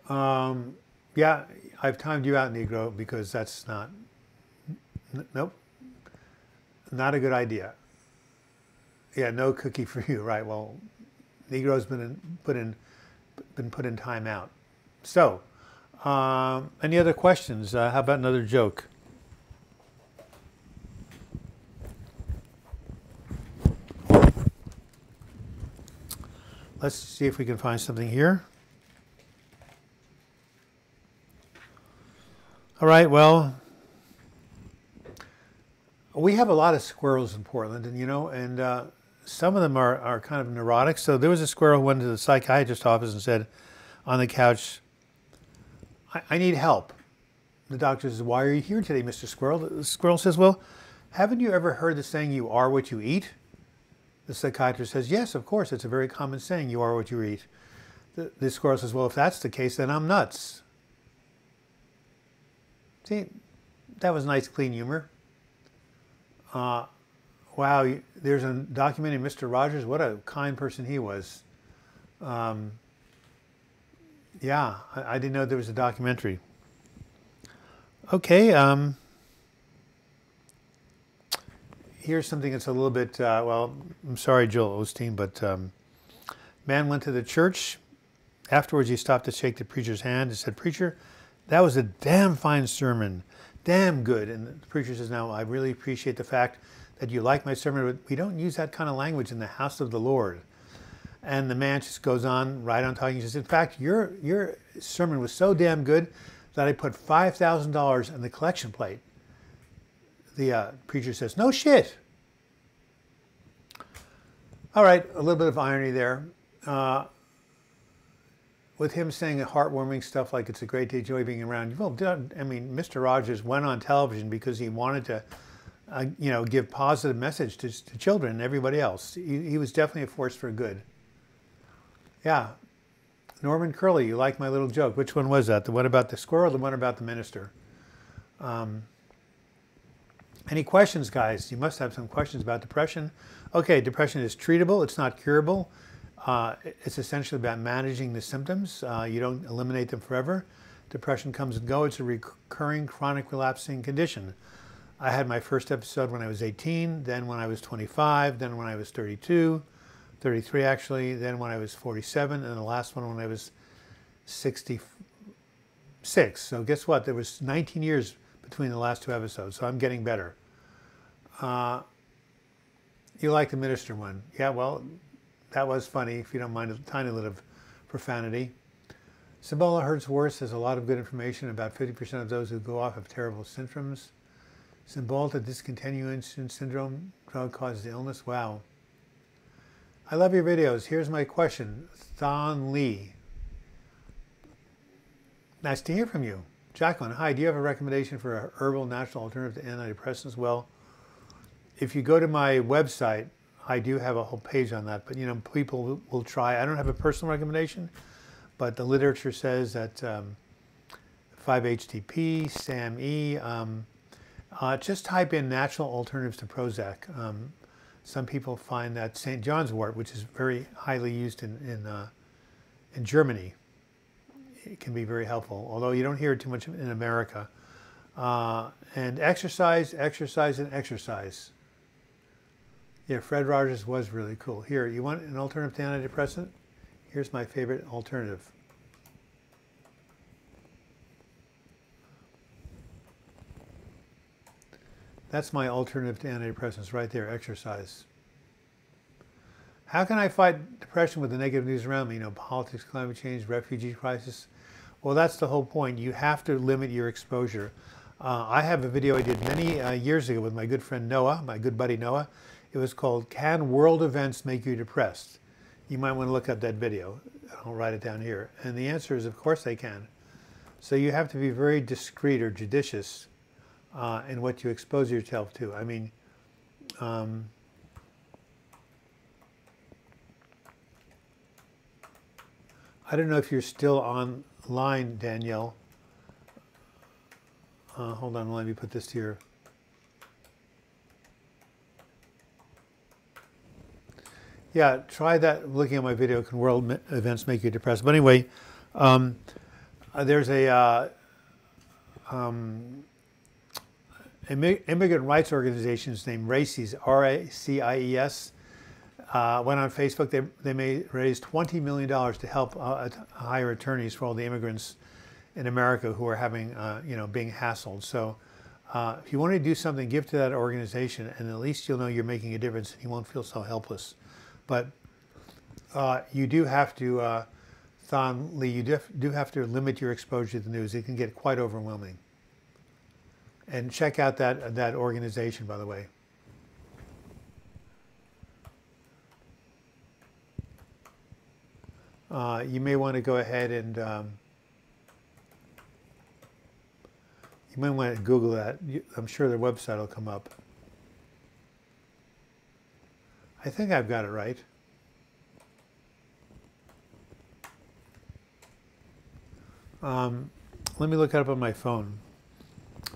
Yeah, I've timed you out, Negro, because that's not, nope, not a good idea. Yeah, no cookie for you, right? Well, Negro's been put in timeout. So, any other questions? How about another joke? Let's see if we can find something here. All right, well, we have a lot of squirrels in Portland, and and some of them are kind of neurotic. So there was a squirrel who went to the psychiatrist's office and said on the couch, I need help. The doctor says, why are you here today, Mr. Squirrel? The squirrel says, well, haven't you ever heard the saying, you are what you eat? The psychiatrist says, yes, of course. It's a very common saying, you are what you eat. The squirrel says, well, if that's the case, then I'm nuts. See, that was nice, clean humor. Wow, there's a documentary, Mr. Rogers. What a kind person he was. Yeah, I didn't know there was a documentary. Okay, here's something that's a little bit, well, I'm sorry, Joel Osteen, but man went to the church. Afterwards, he stopped to shake the preacher's hand and said, preacher, that was a damn fine sermon, damn good. And the preacher says, now, I really appreciate the fact that you like my sermon, but we don't use that kind of language in the house of the Lord. And the man just goes on, right on talking. He says, in fact, your sermon was so damn good that I put $5,000 in the collection plate. The preacher says, no shit. All right, a little bit of irony there. With him saying heartwarming stuff like it's a great day, joy being around. Well, I mean, Mr. Rogers went on television because he wanted to, give positive message to children and everybody else. He was definitely a force for good. Yeah. Norman Curley, you like my little joke. Which one was that? The one about the squirrel, the one about the minister? Any questions, guys? You must have some questions about depression. Okay, depression is treatable. It's not curable. It's essentially about managing the symptoms. You don't eliminate them forever. Depression comes and goes. It's a recurring chronic relapsing condition. I had my first episode when I was 18, then when I was 25, then when I was 32, 33 actually, then when I was 47, and the last one when I was 66. So guess what? There was 19 years between the last two episodes, so I'm getting better. You like the minister one. Yeah, well, that was funny, if you don't mind a tiny little of profanity. Cymbalta hurts worse. There's a lot of good information. About 50% of those who go off have terrible symptoms. Cymbalta discontinuation syndrome, drug causes illness. Wow. I love your videos. Here's my question. Thon Lee. Nice to hear from you. Jacqueline, hi. Do you have a recommendation for a herbal natural alternative to antidepressants? Well, if you go to my website, I do have a whole page on that, but people will try. I don't have a personal recommendation, but the literature says that 5-HTP, SAMe, just type in natural alternatives to Prozac. Some people find that St. John's wort, which is very highly used in Germany, it can be very helpful, although you don't hear it too much in America. And exercise, exercise, and exercise. Yeah, Fred Rogers was really cool. Here, you want an alternative to antidepressant? Here's my favorite alternative. That's my alternative to antidepressants right there, exercise. How can I fight depression with the negative news around me? You know, politics, climate change, refugee crisis. Well, that's the whole point. You have to limit your exposure. I have a video I did many years ago with my good friend Noah, my good buddy Noah. It was called, Can World Events Make You Depressed? You might want to look up that video. I'll write it down here. And the answer is, of course they can. So you have to be very discreet or judicious in what you expose yourself to. I mean, I don't know if you're still online, Danielle. Hold on, let me put this here. Yeah, try that. Looking at my video, Can World Events Make You Depressed? But anyway, there's a immigrant rights organization named RACIES, R-A-C-I-E-S. Went on Facebook. They may raise $20 million to help hire attorneys for all the immigrants in America who are having, being hassled. So if you want to do something, give to that organization, and at least you'll know you're making a difference and you won't feel so helpless. But you do have to, Thon Lee, you do have to limit your exposure to the news. It can get quite overwhelming. And check out that organization, by the way. You may want to go ahead and you might want to Google that. I'm sure their website will come up. I think I've got it right. Let me look it up on my phone.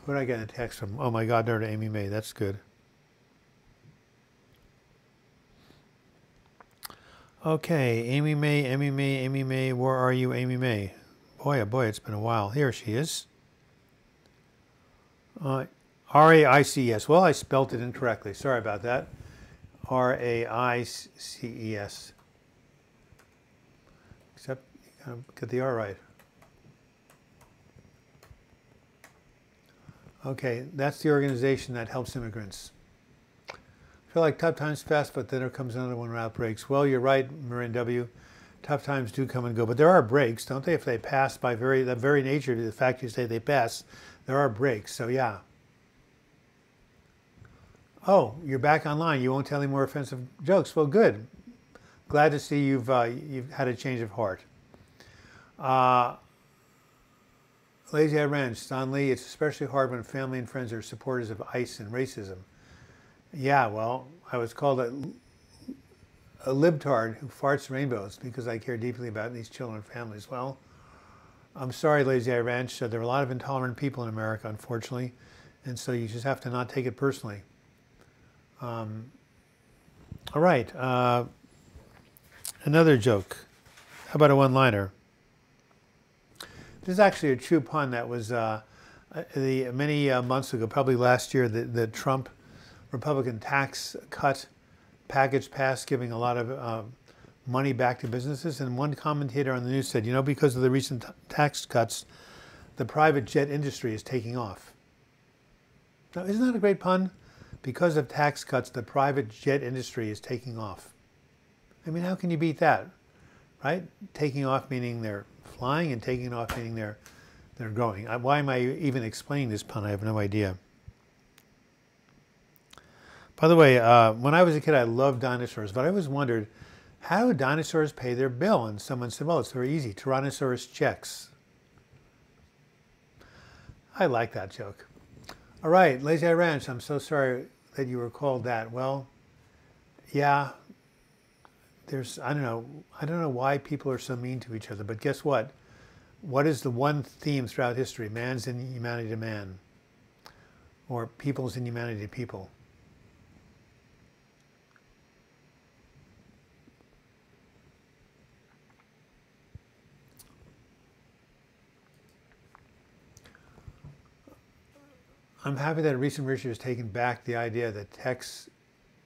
Where did I get a text from? Oh my God, there to Amy May. That's good. Okay, Amy May, where are you, Amy May? Boy, oh boy, it's been a while. Here she is. R-A-I-C-E-S. Well, I spelt it incorrectly. Sorry about that. R-A-I-C-E-S. Except you gotta get the R right. Okay, that's the organization that helps immigrants. I feel like tough times pass, but then there comes another one without breaks. Well, you're right, Marin W. Tough times do come and go, but there are breaks, don't they? If they pass by the very nature of the fact you say they pass, there are breaks. So yeah. Oh, you're back online. You won't tell any more offensive jokes. Well, good. Glad to see you've had a change of heart. Lazy Eye Ranch, Stan Lee, it's especially hard when family and friends are supporters of ICE and racism. Yeah, well, I was called a libtard who farts rainbows because I care deeply about these children and families. Well, I'm sorry, Lazy Eye Ranch. There are a lot of intolerant people in America, unfortunately, and so you just have to not take it personally. All right, another joke. How about a one-liner? This is actually a true pun that was many months ago, probably last year, the Trump Republican tax cut package passed, giving a lot of money back to businesses. And one commentator on the news said, because of the recent tax cuts, the private jet industry is taking off. Now, isn't that a great pun? Because of tax cuts, the private jet industry is taking off. I mean, how can you beat that, right? Taking off meaning they're flying, and taking off meaning they're going. Why am I even explaining this pun? I have no idea. By the way, when I was a kid, I loved dinosaurs, but I always wondered, how do dinosaurs pay their bill? And someone said, well, it's very easy. Tyrannosaurus checks. I like that joke. All right, Lazy Eye Ranch, I'm so sorry that you were called that. Well, yeah, I don't know why people are so mean to each other, but guess what? What is the one theme throughout history? Man's inhumanity to man, or people's inhumanity to people. I'm happy that recent research has taken back the idea that Tech's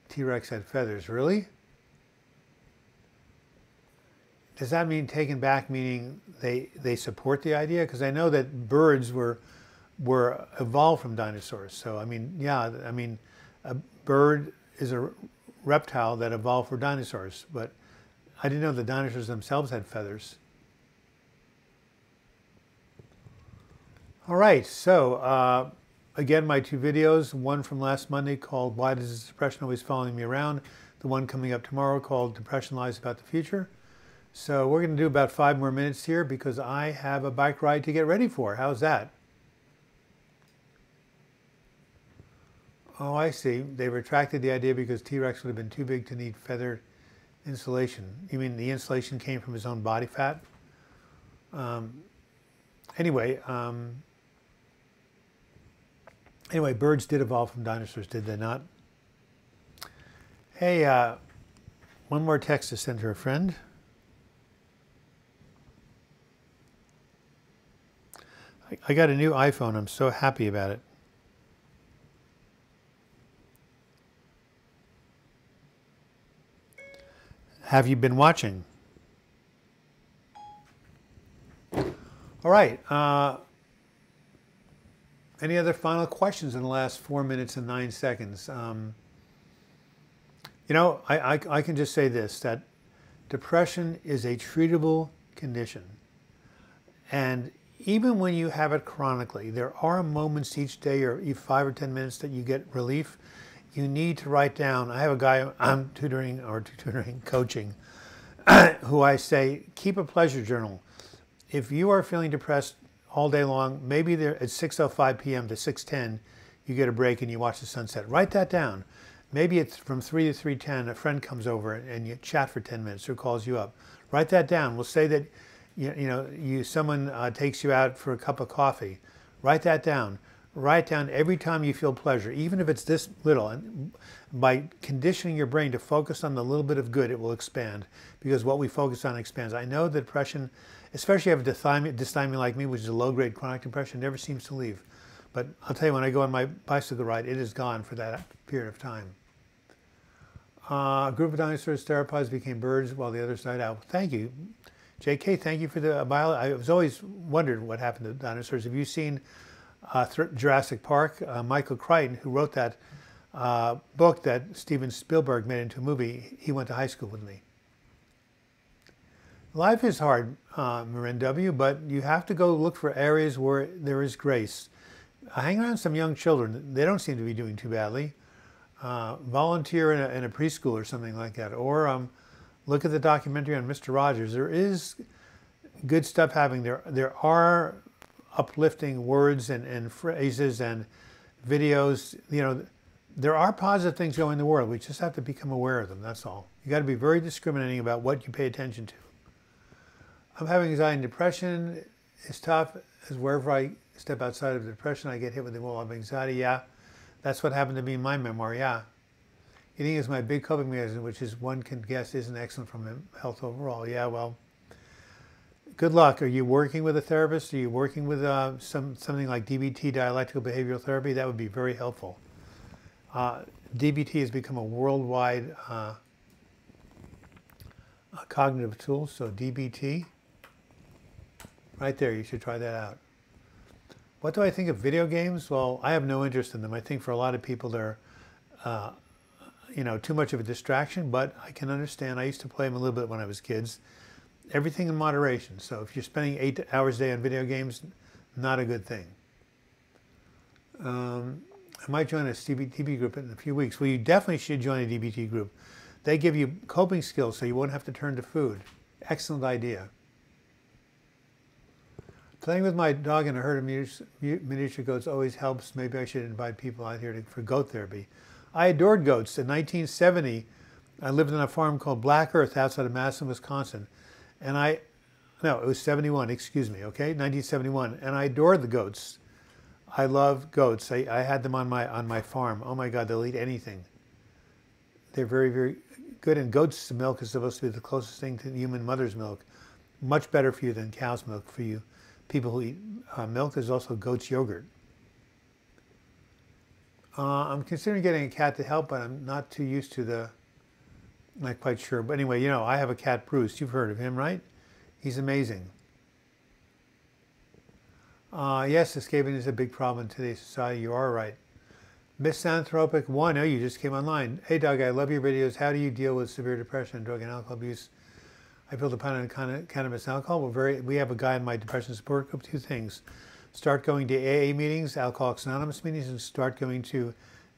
T-Rex had feathers. Really? Does that mean taken back meaning they support the idea? Because I know that birds were evolved from dinosaurs. So I mean, yeah, I mean, a bird is a reptile that evolved for dinosaurs, but I didn't know the dinosaurs themselves had feathers. All right, so again, my 2 videos, one from last Monday called Why Does This Depression Always Following Me Around? The one coming up tomorrow called Depression Lies About the Future. So we're going to do about 5 more minutes here because I have a bike ride to get ready for. How's that? Oh, I see. They retracted the idea because T-Rex would have been too big to need feather insulation. You mean the insulation came from his own body fat? Anyway, birds did evolve from dinosaurs, did they not? Hey, one more text to send to a friend. I got a new iPhone. I'm so happy about it. Have you been watching? All right. Any other final questions in the last 4 minutes and 9 seconds? You know, I can just say this, that depression is a treatable condition. And even when you have it chronically, there are moments each day or 5 or 10 minutes that you get relief. You need to write down. I have a guy I'm coaching, who I say, keep a pleasure journal. If you are feeling depressed all day long, maybe there at 6:05 p.m. to 6:10, you get a break and you watch the sunset. Write that down. Maybe it's from 3 to 3:10, a friend comes over and you chat for 10 minutes or calls you up. Write that down. We'll say that someone takes you out for a cup of coffee. Write that down. Write down every time you feel pleasure, even if it's this little. And by conditioning your brain to focus on the little bit of good, it will expand, because what we focus on expands. I know that depression, especially if you have dysthymia like me, which is a low-grade chronic depression, never seems to leave. But I'll tell you, when I go on my bicycle ride, it is gone for that period of time. A group of dinosaurs theropod's became birds while the others died out. Thank you. JK, thank you for the biology. I was always wondered what happened to dinosaurs. Have you seen Jurassic Park? Michael Crichton, who wrote that book that Steven Spielberg made into a movie, he went to high school with me. Life is hard, Marin W., but you have to go look for areas where there is grace. Hang around some young children. They don't seem to be doing too badly. Volunteer in a preschool or something like that. Or look at the documentary on Mr. Rogers. There is good stuff happening. There are uplifting words and phrases and videos. You know, there are positive things going in the world. We just have to become aware of them. That's all. You got to be very discriminating about what you pay attention to. I'm having anxiety and depression. It's tough, as wherever I step outside of depression, I get hit with the wall of anxiety. Yeah, that's what happened to me in my memoir. Yeah. Eating is my big coping mechanism, which is, one can guess, isn't excellent for health overall. Yeah, well, good luck. Are you working with a therapist? Are you working with something like DBT, dialectical behavioral therapy? That would be very helpful. DBT has become a worldwide cognitive tool, so DBT. Right there, you should try that out. What do I think of video games? Well, I have no interest in them. I think for a lot of people they're, too much of a distraction, but I can understand. I used to play them a little bit when I was kids. Everything in moderation. So if you're spending 8 hours a day on video games, not a good thing. I might join a DBT group in a few weeks. Well, you definitely should join a DBT group. They give you coping skills so you won't have to turn to food. Excellent idea. Playing with my dog in a herd of miniature goats always helps. Maybe I should invite people out here for goat therapy. I adored goats. In 1970, I lived on a farm called Black Earth outside of Madison, Wisconsin. And it was 71, excuse me, okay, 1971. And I adored the goats. I love goats. I had them on my farm. Oh my God, they'll eat anything. They're very, very good. And goat's milk is supposed to be the closest thing to human mother's milk. Much better for you than cow's milk for you. People who eat milk. There's also goat's yogurt. I'm considering getting a cat to help, but I'm not too used to not quite sure. But anyway, I have a cat, Bruce. You've heard of him, right? He's amazing. Yes, escaping is a big problem in today's society. You are right. Misanthropic One. Oh, you just came online. Hey, Doug, I love your videos. How do you deal with severe depression and drug and alcohol abuse? I feel dependent on cannabis and alcohol. We have a guy in my depression support group. 2 things. Start going to AA meetings, Alcoholics Anonymous meetings, and start going to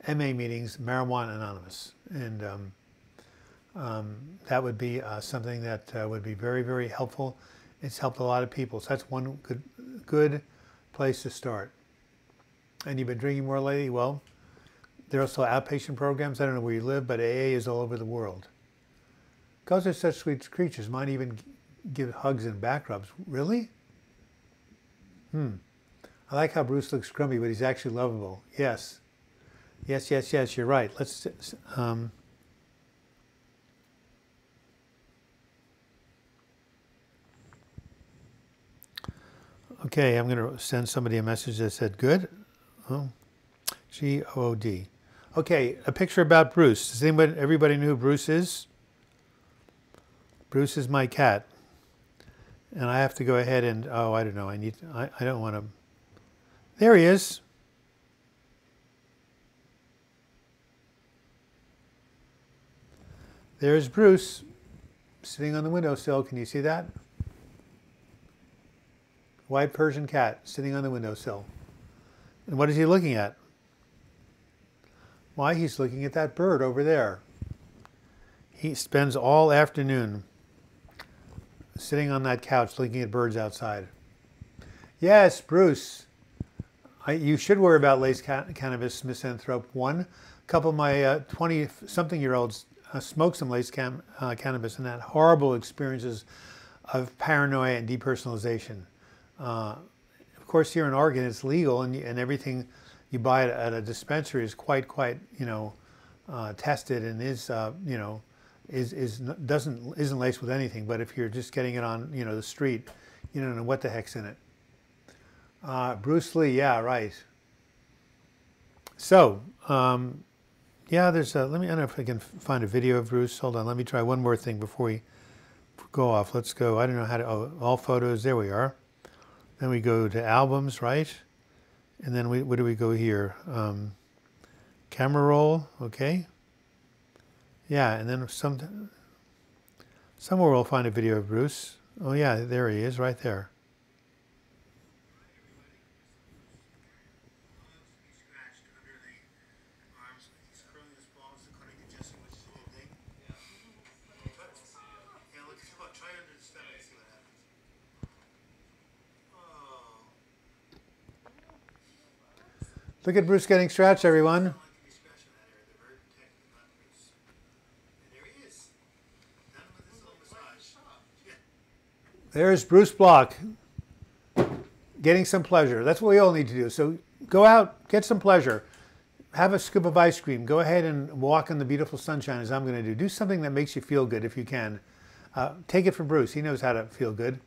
MA meetings, Marijuana Anonymous. And that would be something that would be very, very helpful. It's helped a lot of people. So that's one good place to start. And you've been drinking more lately? Well, there are also outpatient programs. I don't know where you live, but AA is all over the world. Girls are such sweet creatures. Mine even give hugs and back rubs. Really? I like how Bruce looks grumpy, but he's actually lovable. Yes. Yes, yes, yes, you're right. Let's... okay, I'm going to send somebody a message that said good. Oh, G-O-O-D. Okay, a picture about Bruce. Does everybody know who Bruce is? Bruce is my cat. And I have to go ahead and, oh, I don't know. I don't want to. There he is. There's Bruce sitting on the windowsill. Can you see that? White Persian cat sitting on the windowsill. And what is he looking at? Why, he's looking at that bird over there. He spends all afternoon sitting on that couch looking at birds outside. Yes, Bruce. You should worry about lace cannabis, Misanthrope One. A couple of my 20-something-year-olds smoked some lace cannabis and had horrible experiences of paranoia and depersonalization. Of course, here in Oregon, it's legal, and everything you buy at a dispensary is quite, tested and is, isn't laced with anything. But if you're just getting it on, the street, you don't know what the heck's in it. Bruce Lee, yeah, right. So, yeah, there's a, I don't know if I can find a video of Bruce. Hold on, let me try one more thing before we go off. Let's go, I don't know how to, all photos, there we are. Then we go to albums, right? And then where do we go here? Camera roll, okay. Yeah, and then somewhere we'll find a video of Bruce. Oh yeah, there he is, right there. Look at Bruce getting scratched, everyone. There's Bruce Block getting some pleasure. That's what we all need to do. So go out, get some pleasure. Have a scoop of ice cream. Go ahead and walk in the beautiful sunshine as I'm going to do. Do something that makes you feel good if you can. Take it from Bruce. He knows how to feel good.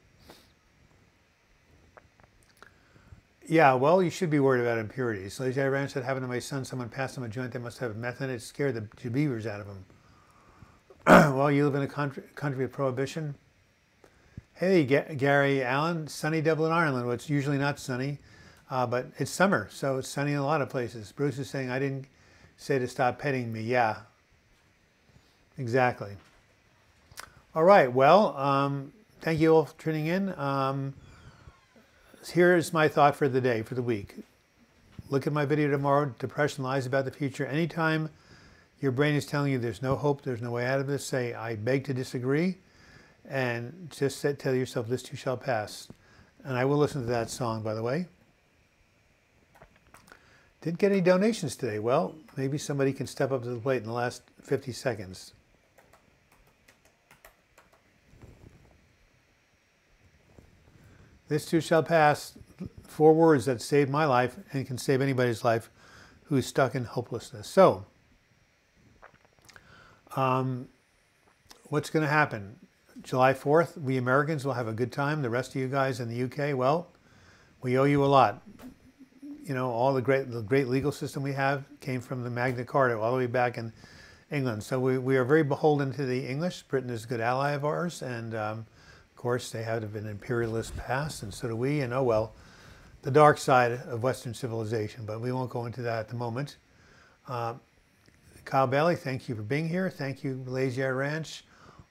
Yeah, well, you should be worried about impurities. Lazy Eye Ranch said, happened to my son, someone passed him a joint that must have meth in it. It scared the beavers out of him. Well, you live in a country of prohibition. Hey, Gary Allen, sunny Dublin, Ireland. Well, it's usually not sunny, but it's summer, so it's sunny in a lot of places. Bruce is saying, I didn't say to stop petting me. Yeah, exactly. All right, well, thank you all for tuning in. Here's my thought for the day, for the week. Look at my video tomorrow, Depression Lies About the Future. Anytime your brain is telling you there's no hope, there's no way out of this, say, I beg to disagree, and just tell yourself, this too shall pass. And I will listen to that song, by the way. Didn't get any donations today. Well, maybe somebody can step up to the plate in the last 50 seconds. This too shall pass. 4 words that saved my life and can save anybody's life who is stuck in hopelessness. So, what's going to happen? July 4th, we Americans will have a good time. The rest of you guys in the UK, well, we owe you a lot. You know, all the great legal system we have came from the Magna Carta all the way back in England. So we are very beholden to the English. Britain is a good ally of ours, and of course they have an imperialist past, and so do we. And oh well, the dark side of Western civilization. But we won't go into that at the moment. Kyle Bailey, thank you for being here. Thank you, Lazy Eye Ranch.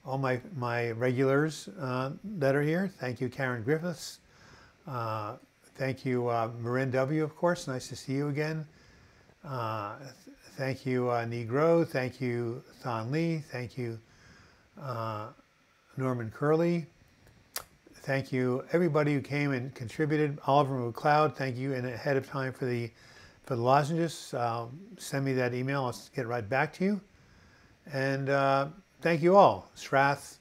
All my regulars that are here. Thank you, Karen Griffiths. Thank you, Marin W., of course. Nice to see you again. Thank you, Negro. Thank you, Thon Lee. Thank you, Norman Curley. Thank you, everybody who came and contributed. Oliver McLeod, thank you in ahead of time for the lozenges. Send me that email. I'll get right back to you. And thank you all. Strath,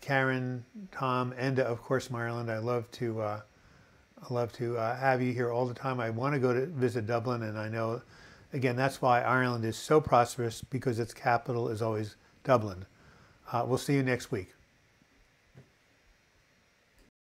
Karen, Tom, Enda, of course, Ireland. I love to have you here all the time. I want to go to visit Dublin, and I know, again, that's why Ireland is so prosperous, because its capital is always Dublin. We'll see you next week.